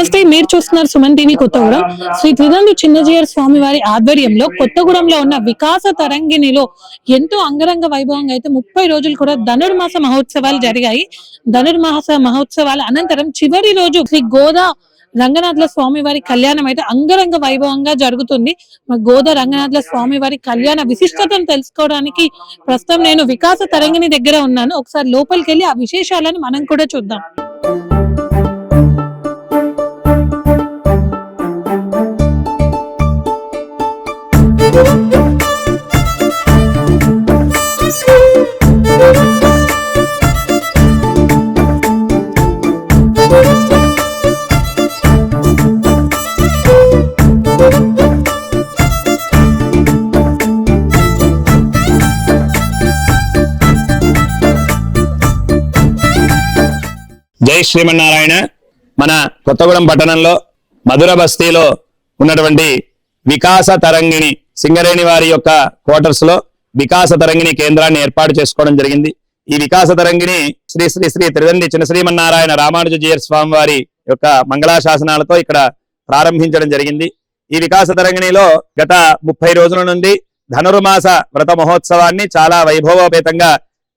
నమస్తే, మీరు చూస్తున్నారు సుమన్ టీవీ కొత్తగూడెం. శ్రీ త్రిదండ్రు చిన్నజీయర్ స్వామి వారి ఆధ్వర్యంలో కొత్తగూడెంలో ఉన్న వికాస తరంగిణిలో ఎంతో అంగరంగ వైభవంగా అయితే 30 రోజులు కూడా ధనుర్మాస మహోత్సవాలు జరిగాయి. ధనుర్మాస మహోత్సవాల అనంతరం చివరి రోజు శ్రీ గోదా రంగనాథుల స్వామి వారి కళ్యాణం అయితే అంగరంగ వైభవంగా జరుగుతుంది. గోదా రంగనాథుల స్వామి వారి కళ్యాణ విశిష్టతను తెలుసుకోవడానికి ప్రస్తుతం నేను వికాస తరంగిణి దగ్గర ఉన్నాను. ఒకసారి లోపలికి వెళ్ళి ఆ విశేషాలను మనం కూడా చూద్దాం. జై శ్రీమన్నారాయణ. మన కొత్తగూడెం పట్టణంలో మధుర బస్తీలో ఉన్నటువంటి వికాస తరంగిణి సింగరేణి వారి యొక్క క్వార్టర్స్ లో వికాస తరంగిణి కేంద్రాన్ని ఏర్పాటు చేసుకోవడం జరిగింది. ఈ వికాస తరంగిణి శ్రీ శ్రీ శ్రీ త్రిదండ్రి చిన్న శ్రీమన్నారాయణ రామానుజీయర్ స్వామి వారి యొక్క మంగళాశాసనాలతో ఇక్కడ ప్రారంభించడం జరిగింది. ఈ వికాస తరంగిణిలో గత 30 రోజుల నుండి ధనుర్మాస వ్రత మహోత్సవాన్ని చాలా వైభవోపేతంగా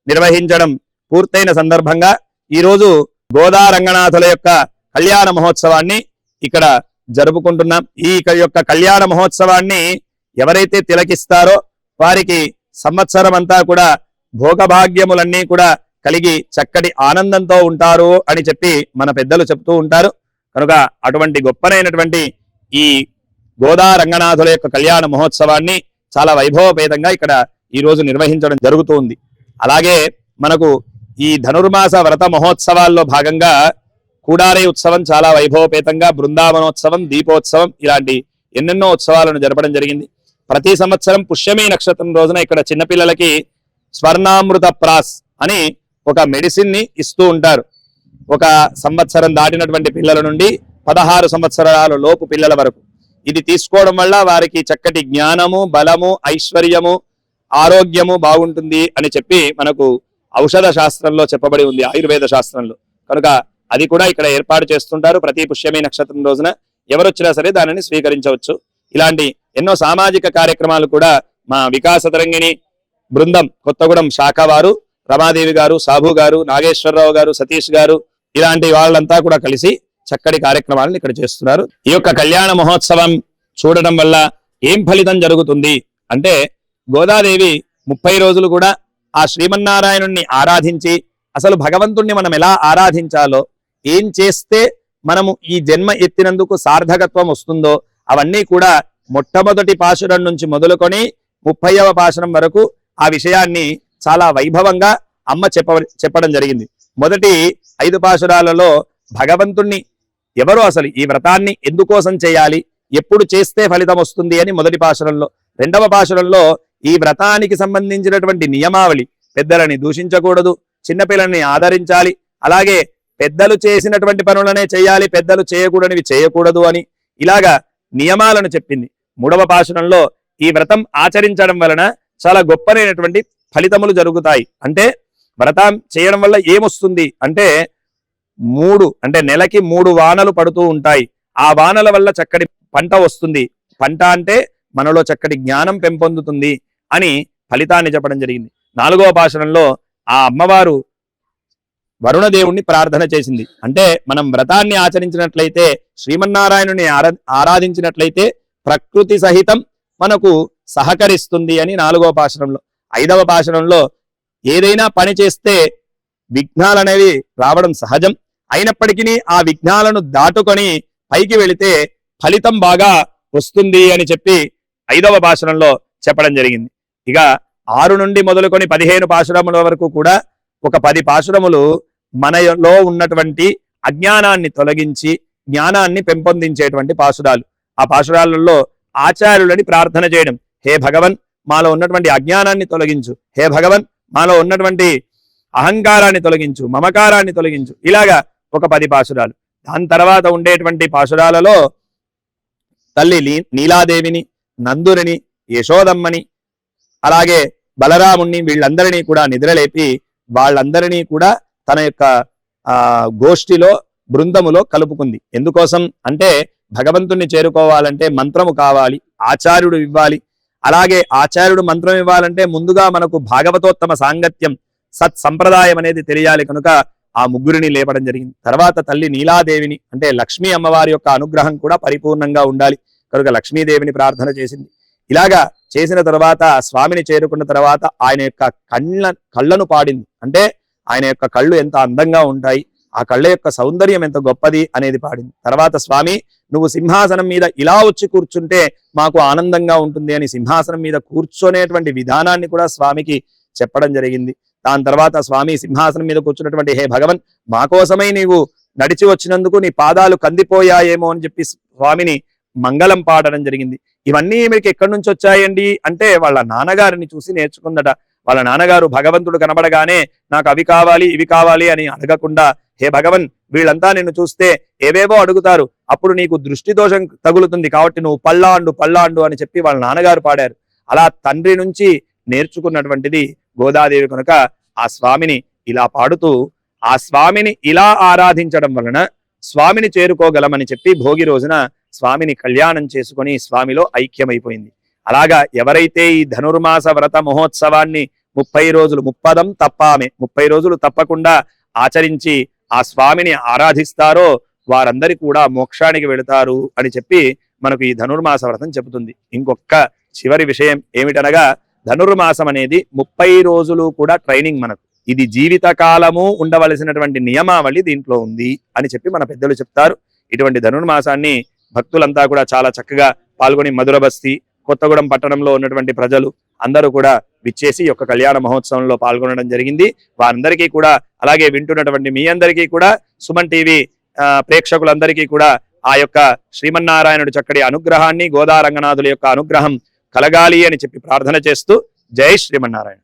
నిర్వహించడం పూర్తయిన సందర్భంగా ఈ రోజు గోదా రంగనాథుల యొక్క కళ్యాణ మహోత్సవాన్ని ఇక్కడ జరుపుకుంటున్నాం. ఈ యొక్క కళ్యాణ మహోత్సవాన్ని ఎవరైతే తిలకిస్తారో వారికి సంవత్సరం అంతా కూడా భోగభాగ్యములన్నీ కూడా కలిగి చక్కటి ఆనందంతో ఉంటారు అని చెప్పి మన పెద్దలు చెప్తూ ఉంటారు. కనుక అటువంటి గొప్పనైనటువంటి ఈ గోదా రంగనాథుల యొక్క కళ్యాణ మహోత్సవాన్ని చాలా వైభవపేతంగా ఇక్కడ ఈ రోజు నిర్వహించడం జరుగుతూ ఉంది. అలాగే మనకు ఈ ధనుర్మాస వ్రత మహోత్సవాల్లో భాగంగా కూడారి ఉత్సవం చాలా వైభవపేతంగా, బృందావనోత్సవం, దీపోత్సవం ఇలాంటి ఎన్నెన్నో ఉత్సవాలను జరపడం జరిగింది. ప్రతి సంవత్సరం పుష్యమి నక్షత్రం రోజున ఇక్కడ చిన్నపిల్లలకి స్వర్ణామృత ప్రాస్ అని ఒక మెడిసిన్ ని ఇస్తూ ఉంటారు. ఒక సంవత్సరం దాటినటువంటి పిల్లల నుండి 16 సంవత్సరాల లోపు పిల్లల వరకు ఇది తీసుకోవడం వల్ల వారికి చక్కటి జ్ఞానము, బలము, ఐశ్వర్యము, ఆరోగ్యము బాగుంటుంది అని చెప్పి మనకు ఔషధ శాస్త్రంలో చెప్పబడి ఉంది, ఆయుర్వేద శాస్త్రంలో. కనుక అది కూడా ఇక్కడ ఏర్పాటు చేస్తుంటారు. ప్రతి పుష్యమి నక్షత్రం రోజున ఎవరొచ్చినా సరే దానిని స్వీకరించవచ్చు. ఇలాంటి ఎన్నో సామాజిక కార్యక్రమాలు కూడా మా వికాస తరంగిణి బృందం కొత్తగూడెం శాఖ వారు, రమాదేవి గారు, సాబు గారు, నాగేశ్వరరావు గారు, సతీష్ గారు ఇలాంటి వాళ్ళంతా కూడా కలిసి చక్కటి కార్యక్రమాలను ఇక్కడ చేస్తున్నారు. ఈ యొక్క కళ్యాణ మహోత్సవం చూడడం వల్ల ఏం ఫలితం జరుగుతుంది అంటే, గోదాదేవి 30 రోజులు కూడా ఆ శ్రీమన్నారాయణుణ్ణి ఆరాధించి అసలు భగవంతుణ్ణి మనం ఎలా ఆరాధించాలో, ఏం చేస్తే మనము ఈ జన్మ ఎత్తినందుకు సార్థకత్వం వస్తుందో అవన్నీ కూడా మొట్టమొదటి పాశురం నుంచి మొదలుకొని 30వ పాశురం వరకు ఆ విషయాన్ని చాలా వైభవంగా అమ్మ చెప్పడం జరిగింది. మొదటి 5 పాశురాలలో భగవంతుణ్ణి ఎవరు అసలు ఈ వ్రతాన్ని ఎందుకోసం చేయాలి, ఎప్పుడు చేస్తే ఫలితం వస్తుంది అని మొదటి పాశురంలో, 2వ పాశురంలో ఈ వ్రతానికి సంబంధించినటువంటి నియమావళి, పెద్దలని దూషించకూడదు, చిన్నపిల్లల్ని ఆదరించాలి, అలాగే పెద్దలు చేసినటువంటి పనులనే చేయాలి, పెద్దలు చేయకూడనివి చేయకూడదు అని ఇలాగా నియమాలను చెప్పింది. 3వ పాశురంలో ఈ వ్రతం ఆచరించడం వలన చాలా గొప్పనైనటువంటి ఫలితములు జరుగుతాయి. అంటే వ్రతం చేయడం వల్ల ఏమొస్తుంది అంటే, నెలకి 3 వానలు పడుతూ ఉంటాయి. ఆ వానల వల్ల చక్కటి పంట వస్తుంది. పంట అంటే మనలో చక్కటి జ్ఞానం పెంపొందుతుంది అని ఫలితాన్ని చెప్పడం జరిగింది. 4వ పాశురంలో ఆ అమ్మవారు వరుణదేవుణ్ణి ప్రార్థన చేసింది. అంటే మనం వ్రతాన్ని ఆచరించినట్లయితే, శ్రీమన్నారాయణుని ఆరాధించినట్లయితే ప్రకృతి సహితం మనకు సహకరిస్తుంది అని 4వ పాశురంలో. 5వ పాశురంలో ఏదైనా పని చేస్తే విఘ్నాలనేవి రావడం సహజం, అయినప్పటికీ ఆ విఘ్నాలను దాటుకొని పైకి వెళితే ఫలితం బాగా వస్తుంది అని చెప్పి 5వ పాశురంలో చెప్పడం జరిగింది. ఇక 6 నుండి మొదలుకొని 15 పాశురముల వరకు కూడా ఒక 10 పాశురములు మనలో ఉన్నటువంటి అజ్ఞానాన్ని తొలగించి జ్ఞానాన్ని పెంపొందించేటువంటి పాశురాలు. ఆ పాశురాలలో ఆచార్యులని ప్రార్థన చేయడం, హే భగవన్ మాలో ఉన్నటువంటి అజ్ఞానాన్ని తొలగించు, హే భగవన్ మాలో ఉన్నటువంటి అహంకారాన్ని తొలగించు, మమకారాన్ని తొలగించు, ఇలాగా ఒక 10 పాశురాలు. దాని తర్వాత ఉండేటువంటి పాశురాలలో తల్లి నీలాదేవిని, నందుని, యశోదమ్మని, అలాగే బలరాముణ్ణి వీళ్ళందరినీ కూడా నిద్రలేపి వాళ్ళందరినీ కూడా తన యొక్క గోష్ఠిలో బృందములో కలుపుకుంది. ఎందుకోసం అంటే భగవంతుణ్ణి చేరుకోవాలంటే మంత్రము కావాలి, ఆచార్యుడు ఇవ్వాలి. అలాగే ఆచార్యుడు మంత్రం ఇవ్వాలంటే ముందుగా మనకు భాగవతోత్తమ సాంగత్యం, సత్ సంప్రదాయం అనేది తెలియాలి. కనుక ఆ ముగ్గురిని లేపడం జరిగింది. తర్వాత తల్లి నీలాదేవిని అంటే లక్ష్మీ అమ్మవారి యొక్క అనుగ్రహం కూడా పరిపూర్ణంగా ఉండాలి కనుక లక్ష్మీదేవిని ప్రార్థన చేసింది. ఇలాగా చేసిన తర్వాత స్వామిని చేరుకున్న తర్వాత ఆయన యొక్క కళ్ళను పాడింది. అంటే ఆయన యొక్క కళ్ళు ఎంత అందంగా ఉంటాయి, ఆ కళ్ళ యొక్క సౌందర్యం ఎంత గొప్పది అనేది పాడింది. తర్వాత స్వామి నువ్వు సింహాసనం మీద ఇలా వచ్చి కూర్చుంటే మాకు ఆనందంగా ఉంటుంది అని సింహాసనం మీద కూర్చొనేటువంటి విధానాన్ని కూడా స్వామికి చెప్పడం జరిగింది. దాని తర్వాత స్వామి సింహాసనం మీద కూర్చున్నటువంటి హే భగవన్, మా కోసమై నీవు నడిచి వచ్చినందుకు నీ పాదాలు కందిపోయాయేమో అని చెప్పి స్వామిని మంగళం పాడడం జరిగింది. ఇవన్నీ మీకు ఎక్కడి నుంచి వచ్చాయండి అంటే వాళ్ళ నాన్నగారిని చూసి నేర్చుకుందట. వాళ్ళ నాన్నగారు భగవంతుడు కనబడగానే నాకు అవి కావాలి ఇవి కావాలి అని అడగకుండా, హే భగవన్ వీళ్ళంతా నిన్ను చూస్తే ఏవేవో అడుగుతారు, అప్పుడు నీకు దృష్టి దోషం తగులుతుంది కాబట్టి నువ్వు పల్లాండు అని చెప్పి వాళ్ళ నాన్నగారు పాడారు. అలా తండ్రి నుంచి నేర్చుకున్నటువంటిది గోదాదేవి కనుక ఆ స్వామిని ఇలా పాడుతూ ఆ స్వామిని ఇలా ఆరాధించడం వలన స్వామిని చేరుకోగలమని చెప్పి భోగి రోజున స్వామిని కళ్యాణం చేసుకొని స్వామిలో ఐక్యమైపోయింది. అలాగా ఎవరైతే ఈ ధనుర్మాస వ్రత మహోత్సవాన్ని 30 రోజులు ముప్పదం తప్పామే 30 రోజులు తప్పకుండా ఆచరించి ఆ స్వామిని ఆరాధిస్తారో వారందరి కూడా మోక్షానికి వెళతారు అని చెప్పి మనకు ఈ ధనుర్మాస వ్రతం చెబుతుంది. ఇంకొక చివరి విషయం ఏమిటనగా ధనుర్మాసం అనేది 30 రోజులు కూడా ట్రైనింగ్ మనకు. ఇది జీవితకాలము ఉండవలసినటువంటి నియమావళి దీంట్లో ఉంది అని చెప్పి మన పెద్దలు చెప్తారు. ఇటువంటి ధనుర్మాసాన్ని భక్తులంతా కూడా చాలా చక్కగా పాల్గొని మధుర బస్తీ కొత్తగూడెం పట్టణంలో ఉన్నటువంటి ప్రజలు అందరూ కూడా విచ్చేసి యొక్క కళ్యాణ మహోత్సవంలో పాల్గొనడం జరిగింది. వారందరికీ కూడా అలాగే వింటున్నటువంటి మీ అందరికీ కూడా సుమన్ టీవీ ప్రేక్షకులందరికీ కూడా ఆ యొక్క శ్రీమన్నారాయణుడి చక్కటి అనుగ్రహాన్ని గోదా రంగనాథుల యొక్క అనుగ్రహం కలగాలి అని చెప్పి ప్రార్థన చేస్తూ జై శ్రీమన్నారాయణ.